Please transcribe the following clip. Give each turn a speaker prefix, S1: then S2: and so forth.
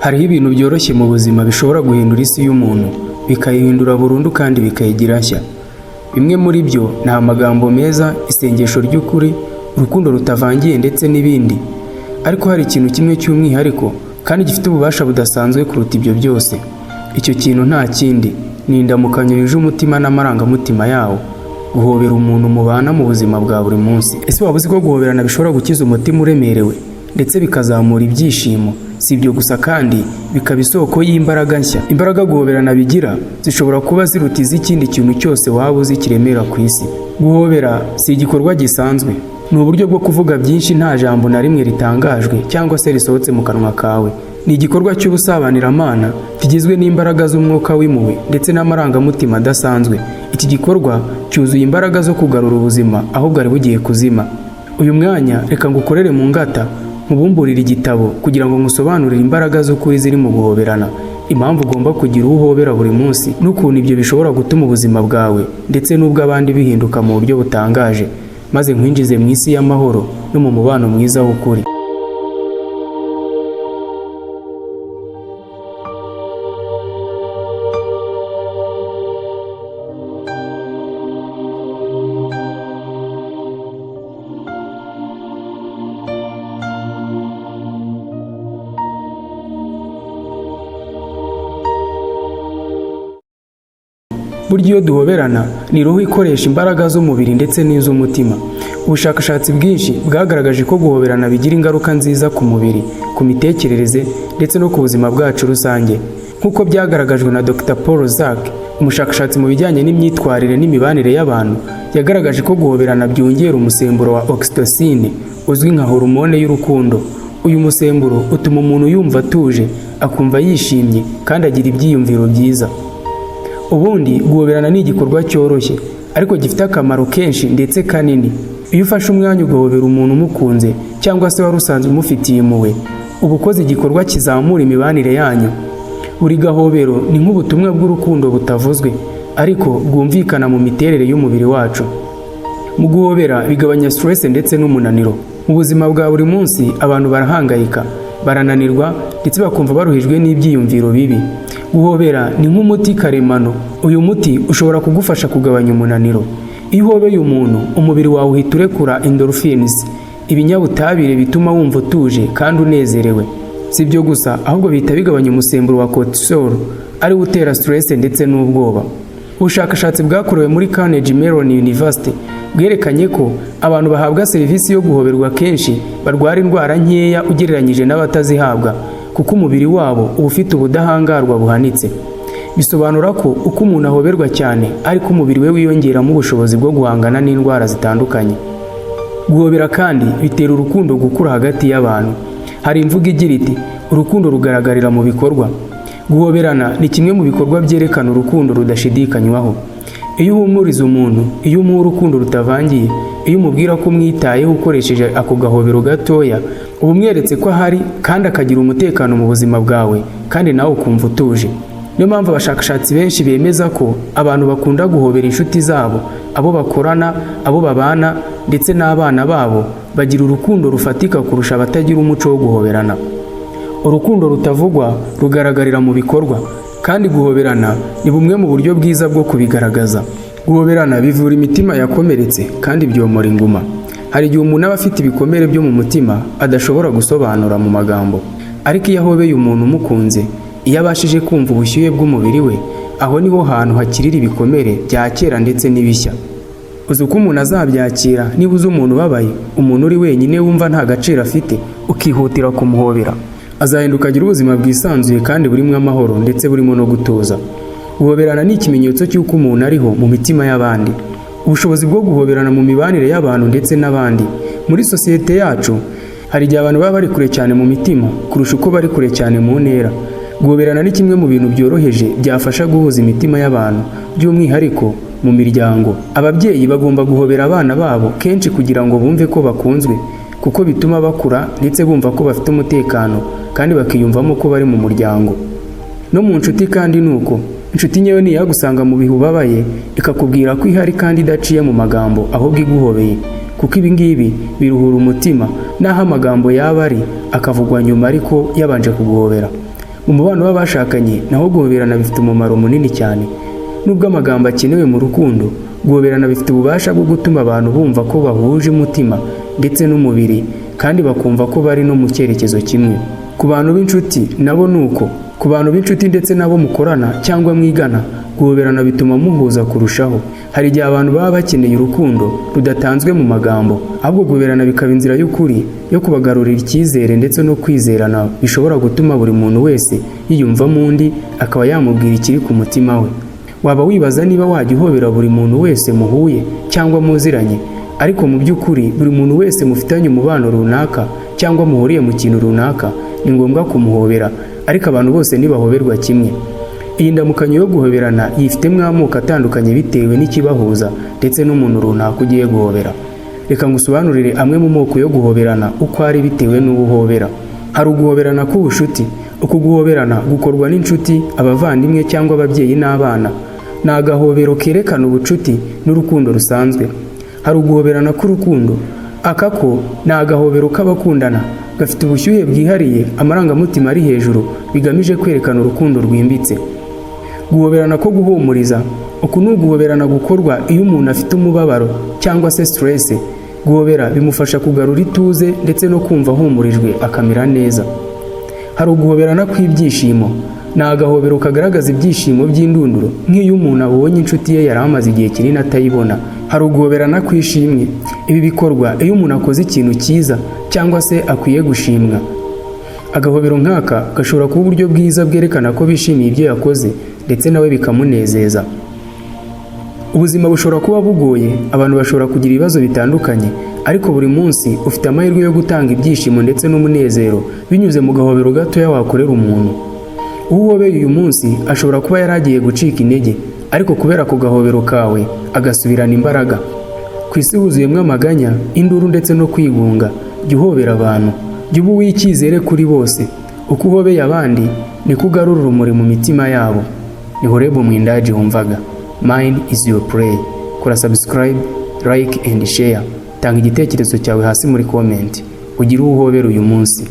S1: Hariho ibintu byoroshye mu buzima bishobora guhindura isi y'umuntu, bikayihindura burundu kandi bikayigira nshya. Bimwe muri byo ni amagambo meza, isengesho ry'ukuri, urukundo rutavangiye ndetse n'ibindi. Ariko hari ikintu kimwe cy'umwihariko kandi gifite ububasha budasanzwe kuruta ibyo byose. Icyo kintu nta kindi ni indamukanyo yuje umutima n'amarangamutima yawo. Guhobera umuntu mubana mu buzima bwa buri munsi. Ese waba uzi ko guhoberana bishobora gukiza umutima uremerewe ndetse bikazamura ibyishimo? Si ibyo gusa kandi bikaba isoko y'imbaraga nshya. Imbaraga guhoberana bigira zishobora kuba ziruta iz'ikindi kintu cyose waba uzi kiremera ku isi. Guhobera si igikorwa gisanzwe. Ni uburyo bwo kuvuga byinshi nta jambo na rimwe ritangajwe cyangwa se risohotse mu kanwa kawe. Ni igikorwa cy'ubusabaniramana kigizwe n'imbaraga z'umwuka w'impuhwe ndetse n'amarangamutima adasanzwe. Iki gikorwa cyuzuye imbaraga zo kugarura ubuzima aho bwari bugiye kuzima. Uyu mwanya reka ngukorere mu ngata, nkubumburire igitabo kugira ngo ngusobanurire imbaraga z'ukuri ziri mu guhoberana, impamvu ugomba kugira uwo uhobera buri munsi, n'ukuntu ibyo bishobora gutuma ubuzima bwawe ndetse n'ubw'abandi bihinduka mu buryo butangaje, maze nkwinjize mu isi y'amahoro no mu mubano mwiza w'ukuri. Burya iyo duhoberana ni roho ikoresha imbaraga z'umubiri ndetse n'iz'umutima. Ubushakashatsi bwinshi bwagaragaje ko guhoberana bigira ingaruka nziza ku mubiri, ku mitekerereze ndetse no ku buzima bwacu rusange. Nk'uko byagaragajwe na Dr. Paul Zak, umushakashatsi mu bijyanye n'imyitwarire n'imibanire y'abantu, yagaragaje ko guhoberana byongera umusemburo wa oxytocin uzwi nka hormone y'urukundo. Uyu musemburo utuma umuntu yumva atuje, akumva yishimye kandi agira ibyiyumviro byiza. Ubundi guhoberana ni igikorwa cyoroshye ariko gifite akamaro kenshi ndetse kanini. Iyo ufashe umwanya ugahobera umuntu umukunze cyangwa se wari usanzwe umufitiye impuhwe, uba ukoze igikorwa kizamura imibanire yanyu. Buri gahobero ni nk'ubutumwa bw'urukundo butavuzwe ariko bwumvikana mu miterere y'umubiri wacu. Mu guhobera bigabanya stress ndetse n'umunaniro. Mu buzima bwa buri munsi abantu barahangayika, barananirwa ndetse bakumva baruhijwe n'ibyiyumviro bibi. Guhobera ni nk'umuti karemano. Uyu muti ushobora kugufasha kugabanya umunaniro. Iyo uhobeye umuntu, umubiri wawe uhita urekura endorphins, ibinyabutabire bituma wumva utuje kandi unezerewe. Si ibyo gusa, ahubwo bihita bigabanya umusemburo wa cortisol, ari utera stress ndetse n'ubwoba. Ubushakashatsi bwakorewe muri Carnegie Mellon University bwerekanye ko abantu bahabwa serivisi yo guhoberwa kenshi barwara indwara nkeya ugereranyije n'abatazihabwa, kuko umubiri wabo uba ufite ubudahangarwa buhanitse. Bisobanura ko uko umuntu ahoberwa cyane ariko umubiri we wiyongeramo ubushobozi bwo guhangana n'indwara zitandukanye. Guhobera kandi bitera urukundo gukura hagati y'abantu. Hari imvugo igira iti urukundo rugaragarira mu bikorwa. Guhoberana ni kimwe mu bikorwa byerekana urukundo rudashidikanywaho. Iyo uhumuriza umuntu, iyo umuha urukundo rutavangiye, iyo umubwira ko umwitayeho ukoresheje ako gahobero gatoya, uba umweretse ko ahari kandi akagira umutekano mu buzima bwawe kandi nawe ukumva utuje. Niyo mpamvu abashakashatsi benshi bemeza ko abantu bakunda guhobera inshuti zabo, abo bakorana, abo babana ndetse n'abana babo bagira urukundo rufatika kurusha abatagira umuco wo guhoberana. Urukundo rutavugwa rugaragarira mu bikorwa, kandi guhoberana ni bumwe mu buryo bwiza bwo kubigaragaza. Guhoberana bivura imitima yakomeretse kandi byomora inguma. Hari igihe umuntu aba afite ibikomere byo mu mutima adashobora gusobanura mu magambo, ariko iyo ahobeye umuntu umukunze, iyo abashije kumva ubushyuhe bw'umubiri we, aho niho hantu hakirira ibikomere bya kera ndetse n'ibishya. Uzi uko umuntu azabyakira niba uzi umuntu ubabaye, umuntu uri wenyine wumva nta gaciro afite, ukihutira kumuhobera, azahinduka agira ubuzima bwisanzuye kandi burimo amahoro ndetse burimo no gutuza. Guhoberana ni ikimenyetso cy'uko umuntu ariho mu mitima y'abandi. Ubushobozi bwo guhoberana mu mibanire y'abantu ndetse n'abandi. Muri sosiyete yacu hari igihe abantu baba bari kure cyane mu mitima kurusha uko bari kure cyane mu ntera. Guhoberana ni kimwe mu bintu byoroheje byafasha guhuza imitima y'abantu, by'umwihariko mu miryango. Ababyeyi bagomba guhobera abana babo kenshi kugira ngo bumve ko bakunzwe, kuko bituma bakura ndetse bumva ko bafite umutekano kandi bakiyumvamo ko bari mu muryango. No mu nshuti kandi nuko. Inshuti nyewe ni yagusanga mu bihe ubabaye ikakubwira ko ihari kandi idaciye mu magambo ahubwo iguhobeye, kuko ibi ngibi biruhura umutima, naho amagambo yaba ari akavugwa nyuma ariko yabanje kuguhobera. Mu mubano w'abashakanye naho guhoberana bifite umumaro munini cyane. Nubwo amagambo akenewe mu rukundo, guhoberana bifite ububasha bwo gutuma abantu bumva ko bahuje umutima ndetse n'umubiri kandi bakumva ko bari no mu cyerekezo kimwe. Ku bantu b'inshuti nabo nuko. Ku bantu b'inshuti ndetse nabo mukorana cyangwa mwigana, guhoberana bituma muhuza kurushaho. Hari igihe abantu baba bakeneye urukundo rudatanzwe mu magambo, ahubwo guhoberana bikaba inzira y'ukuri yo kubagarurira icyizere ndetse no kwizerana bishobora gutuma buri muntu wese yiyumvamo undi akaba yamubwira ikiri ku mutima we. Waba wibaza niba wajya uhobera buri muntu wese muhuye cyangwa muziranye, ariko mu by'ukuri buri muntu wese mufitanye umubano runaka cyangwa muhuriye mu kintu runaka ni ngombwa kumuhobera, ariko abantu bose ntibahoberwa kimwe. Iyi ndamukanyo yo guhoberana yifitemo amoko atandukanye bitewe n'ikibahuza ndetse n'umuntu runaka ugiye guhobera. Reka ngusobanurire amwe mu moko yo guhoberana uko ari bitewe n'uwo uhobera. Hari uguhoberana k'ubucuti. Uku guhoberana gukorwa n'inshuti, abavandimwe cyangwa ababyeyi n'abana. Ni agahobero kerekana ubucuti n'urukundo rusanzwe. Hari uguhoberana k'urukundo. Aka ko ni agahobero k'abakundana, gafite ubushyuhe bwihariye, amarangamutima ari hejuru, bigamije kwerekana urukundo rwimbitse. Guhoberana ko guhumuriza. Uku ni uguhoberana gukorwa iyo umuntu afite umubabaro cyangwa se stress. Guhobera bimufasha kugarura ituze ndetse no kumva ahumurijwe akamera neza. Hari uguhoberana kw'ibyishimo. Ni agahobero kagaragaza ibyishimo by'indunduro, nk'iyo umuntu abonye inshuti ye yari amaze igihe kinini atayibona. Hari uguhoberana kw'ishimwe. Ibi bikorwa iyo umuntu akoze ikintu cyiza cyangwa se akwiye gushimwa. Agahobero nk'aka gashobora kuba uburyo bwiza bwerekana ko bishimiye ibyo yakoze ndetse nawe bikamunezeza. Ubuzima bushobora kuba bugoye, abantu bashobora kugira ibibazo bitandukanye, ariko buri munsi ufite amahirwe yo gutanga ibyishimo ndetse n'umunezero binyuze mu gahobero gatoya wakorera umuntu. Uwo uhobeye uyu munsi ashobora kuba yaragiye gucika intege, ariko kubera ku gahobero kawe agasubirana imbaraga. Ku isi huzuyemo amaganya, induru ndetse no kwigunga, jya uhobera abantu. Jya uba uw'icyizere kuri bose. Uko uhobeye abandi niko ugarura urumuri mu mitima yabo. Ni Horeb Mwindaji wumvaga. Mine is your play. Kora subscribe, like and share. Tanga igitekerezo cyawe hasi muri comment. Ugire uwo uhobera uyu munsi.